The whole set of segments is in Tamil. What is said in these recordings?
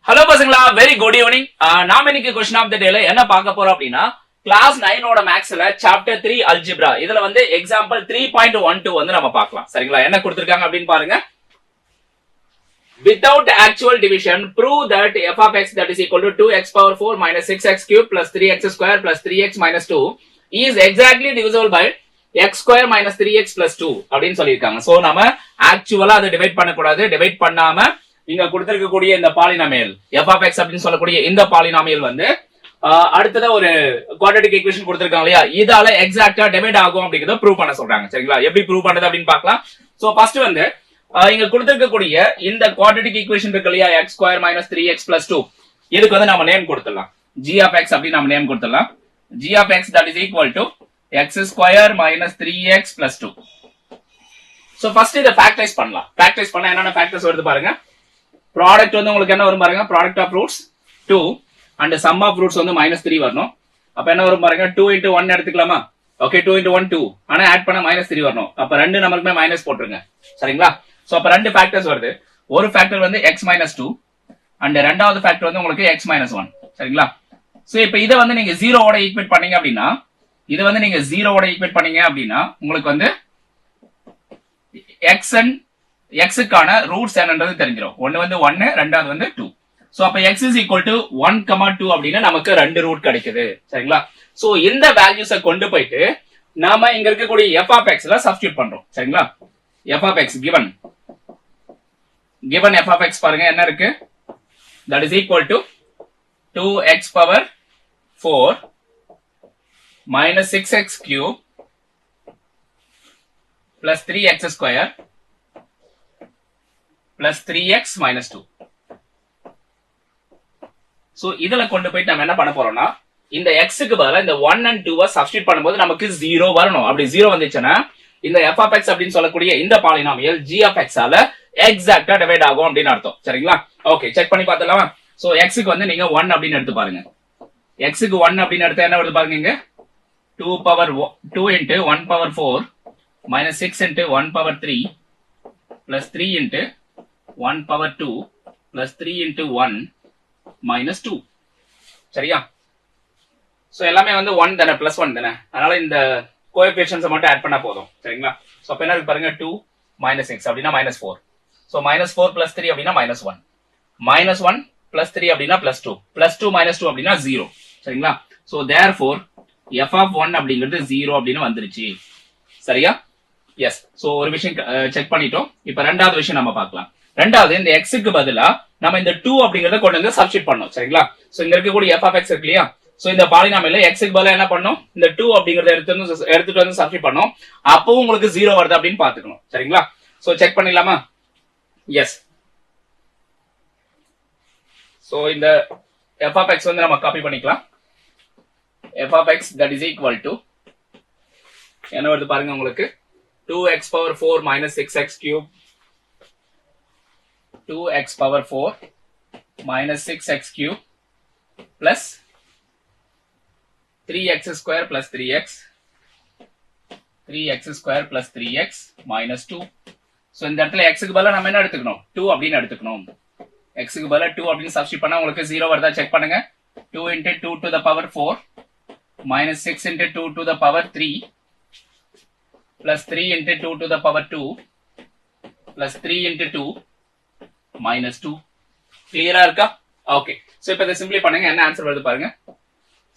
ஹலோ பசங்களா, வெரி குட் ஈவினிங். நாம இன்னைக்கு கொஸ்டின் ஆஃப் த டேல என்ன பார்க்க போறோம் அப்படின்னா, கிளாஸ் 9 மேக்ஸ்ல சாப்டர் 3 அல்ஜிப்ரா இதுல வந்து எக்ஸாம்பிள் 3.12 வந்து நம்ம பார்க்கலாம். சரிங்களா? என்ன கொடுத்திருக்காங்க அப்படின்னு பாருங்க. Without actual division, prove that f of x that is equal to 2x power 4 minus 6x cube plus 3x square plus 3x minus 2 is exactly divisible by x square minus 3x plus 2 அப்படின்னு சொல்லியிருக்காங்க. சோ நம்ம ஆக்சுவலா அதை டிவைட் பண்ணக்கூடாது. டிவைட் பண்ணாம இங்க கொடுத்திருக்கக்கூடிய இந்த பாலினாமியல் f of x அப்படின்னு சொல்லக்கூடிய இந்த பாலினாமியல் வந்து அடுத்ததா ஒரு குவாட்ரேட்டிக் ஈக்குவேஷன் கொடுத்திருக்காங்க இல்லையா, இதால எக்ஸாக்ட்டா டிவைட் ஆகும் அப்படிங்கறத ப்ரூவ் பண்ண சொல்றாங்க. சரிங்களா? எப்படி ப்ரூவ் பண்றது அப்படின்னு பார்க்கலாம். சோ ஃபர்ஸ்ட் வந்து இங்க கொடுத்திருக்கக்கூடிய இந்த குவாட்ரேட்டிக் ஈக்குவேஷன் இருக்கு இல்லையா, x square minus 3x plus 2, இதுக்கு வந்து நம்ம நேம் கொடுத்துடலாம். g of x அப்படி நம்ம நேம் கொடுத்துடலாம். g of x that is equal to x square minus 3x plus 2. So first இத ஃபேக்டரைஸ் பண்ணலாம். ஃபேக்டரைஸ் பண்ணா என்னென்ன ஃபேக்டர்ஸ் வருது பாருங்க. ப்ராடக்ட் வந்து உங்களுக்கு என்ன வரும் பாருங்க. Product of roots 2 and sum of roots வந்து -3 வரணும். அப்ப என்ன வரும் பாருங்க, 2 into 1 எடுத்துக்கலாமா? ஓகே, 2 into 1 2, ஆனா ஆட் பண்ணா -3 வரணும். அப்ப ரெண்டு நம்மளுக்குமே மைனஸ் போட்டுருங்க. சரிங்களா? சோ அப்ப ரெண்டு ஃபேக்டர்ஸ் வருது. ஒரு ஃபேக்டர் வந்து x minus 2 அண்ட் ரெண்டாவது ஃபேக்டர் வந்து உங்களுக்கு x minus 1. சரிங்களா? சோ இப்போ இத வந்து நீங்க 0 ஓட ஈக்குவேட் பண்ணீங்க அப்படின்னா, இது வந்து நீங்க 0 ஓட ஈக்குவேட் பண்ணீங்க அப்படின்னா உங்களுக்கு வந்து x and x க்கான ரூட்ஸ் என்னன்றது தெரிஞ்சிரும். ஒன்னு வந்து 1, ரெண்டாவது வந்து 2. சோ அப்ப x is equal to 1, 2 அப்படின்னா நமக்கு ரெண்டு ரூட் கிடைக்குது. சரிங்களா? சோ இந்த வேல்யூஸை கொண்டு போயிட்டு நாம இங்க இருக்கக்கூடிய f of x ல சப்ஸ்டிட்யூட் பண்றோம். சரிங்களா? f of x given f of x பாருங்க என்ன இருக்கு, that is equal to 2x power 4 minus 6x cube plus 3x square plus 3x minus 2. So இதுல கொண்டு போயிட்டு நம்ம என்ன பண்ண போறோம்னா, இந்த x க்கு பதிலா இந்த 1 and 2 சப்ஸ்டிட்யூட் பண்ணும்போது நமக்கு 0 வரணும். அப்படி 0 வந்துச்சுன்னா இந்த f of x அப்படின்னு சொல்லக்கூடிய இந்த பாலினாமியல் g of x ஆல எக்ஸாக்ட்டா டிவைட் ஆகும் அப்படின்னு அர்த்தம். சரிங்களா? ஓகே, செக் பண்ணி பார்த்தலாமா? சோ x க்கு வந்து நீங்க 1 அப்படின்னு எடுத்து பாருங்க. x க்கு 1 அப்படின்னு எடுத்தா என்ன வருது பாருங்க. இங்க 2 into 1 power 4 minus 6 into 1 power 3 plus 3 into 1 power 2 plus 3 into 1 minus 2. சரியா? சோ எல்லாமே வந்து 1 தானே, பிளஸ் 1 தானே, அதனால இந்த கோஎஃபிஷியன்ட்ஸ் மட்டும் ஆட் பண்ணா போதும். சரிங்களா? சோ அப்ப என்ன இருக்கு பாருங்க, 2 minus x அப்படினா -4. சோ -4 plus 3 அப்படினா -1. -1 plus 3 அப்படினா +2. +2 -2 அப்படினா 0. சரிங்களா? சோ therefore f of 1 அப்படிங்கிறது 0 அப்படின்னு வந்துருச்சு. சரியா? எஸ். சோ ஒரு விஷயம் செக் பண்ணிட்டோம். இப்போ ரெண்டாவது விஷயம் நம்ம பார்க்கலாம். ரெண்டாவது, இந்த x க்கு பதிலா நம்ம இந்த 2 அப்படிங்கறத கொண்டு வந்து சப்ஸ்டிட்யூட் பண்ணோம். சரிங்களா? சோ இங்க இருக்கக்கூடிய f of x இருக்கு இல்லையா, சோ இந்த பாலினாமியல்ல x க்கு பதிலா என்ன பண்ணோம், இந்த 2 அப்படிங்கறத எடுத்துட்டு வந்து சப்ஸ்டிட்யூட் பண்ணோம். அப்பவும் உங்களுக்கு 0 வருது அப்படின்னு பாத்துக்கணும். சரிங்களா? சோ செக் பண்ணிடலாமா? எஸ். சோ இந்த f of x வந்து நம்ம காப்பி பண்ணிக்கலாம். f of x that is equal to என்ன வருது பாருங்க உங்களுக்கு, 2x power 4 minus 6x cube 2x power 4 minus 6x cube plus 3x square plus 3x square plus 3x minus 2. so இந்த இடத்துல x க்கு பதிலா நம்ம என்ன எடுத்துக்கணும், 2 அப்படின்னு எடுத்துக்கணும். x க்கு பதிலா 2 அப்படின்னு சப்ஸ்டிட்யூட் பண்ணா உங்களுக்கு 0 வருதா செக் பண்ணுங்க. 2 into 2 to the power 4 minus 6 into 2 to the power 3 plus 3 into 2 to the power 2 plus 3 into 2 minus 2. கிளியரா இருக்கா? ஓகே. சோ இப்போ இத சிம்பிளை பண்ணுங்க, என்ன ஆன்சர் வருது பாருங்க.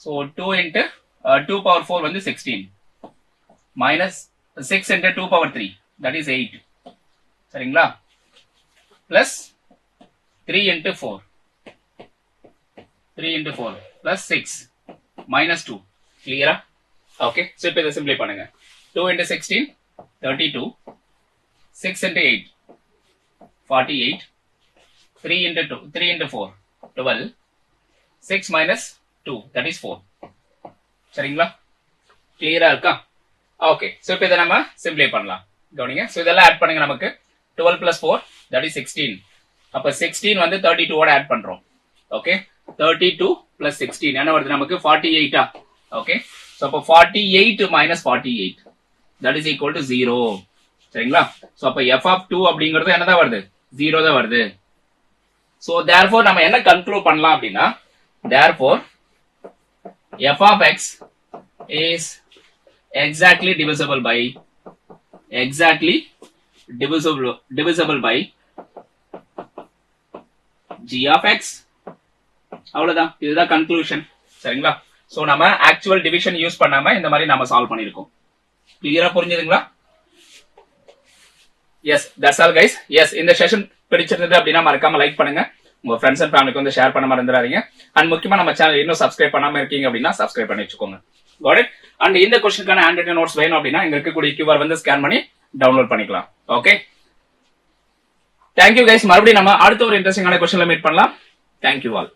சோ 2 into 2 power 4 வந்து 16 minus 6 into 2 power 3 that is 8. சரிங்களா? plus 3 into 4 plus 6 minus 2. கிளியரா? ஓகே. சோ இப்போ இத சிம்பிளை பண்ணுங்க. 2 into 16 32, 6 into 8 48, 3 into 4 12, 6 minus 2 that is 4. சரிங்களா? கிளியரா இருக்கா? ஓகே. சோ இப்போ இத நம்ம சிம்பிளை பண்ணலாம். கவனிங்க. சோ இதெல்லாம் ஆட் பண்ணுங்க. நமக்கு 12 plus 4 that is 16. அப்ப 16 வந்து 32 ஓட ஆட் பண்றோம். ஓகே. 32 plus 16 என்ன வருது நமக்கு, 48. ஓகே. சோ அப்ப 48 minus 48 that is equal to 0. சரிங்களா? சோ அப்ப f of 2 அப்படிங்கிறது என்னதான் வருது, 0 தான் வருது. சோ therefore நம்ம என்ன கன்க்ளூட் பண்ணலாம் அப்படின்னா therefore f of x is exactly divisible by g of x. அவ்வளவுதான், இதுதான் கன்க்ளூஷன். சரிங்களா? சோ நம்ம ஆக்சுவல் டிவிஷன் யூஸ் பண்ணாம இந்த மாதிரி நம்ம சால்வ் பண்ணிருக்கோம். கிளியரா புரிஞ்சுதுங்களா? Yes, that's all guys. Yes, இந்த செஷன் பிடிச்சிருந்தது அப்படின்னா மறக்காம லைக் பண்ணுங்க, உங்க ஃப்ரெண்ட்ஸ் அண்ட் ஃபேமிலிக்கு வந்து ஷேர் பண்ண மறந்துடாதீங்க. அண்ட் முக்கியமா நம்ம சேனல் இன்னும் சப்ஸ்கிரைப் பண்ணாம இருக்கீங்க அப்படின்னா சப்ஸ்கிரைப் பண்ணி வச்சுக்கோங்க. Got it? அண்ட் இந்த கொஸ்டினுக்கான ஹேண்ட் ரிட்டன் நோட்ஸ் வேணும் அப்படின்னா இங்க இருக்கக்கூடிய QR வந்து ஸ்கேன் பண்ணி டவுன்லோட் பண்ணிக்கலாம். Okay, thank you guys. மறுபடியும் நம்ம அடுத்த ஒரு இன்ட்ரெஸ்டிங்கான கொஸ்டின்ல மீட் பண்ணலாம். Thank you all.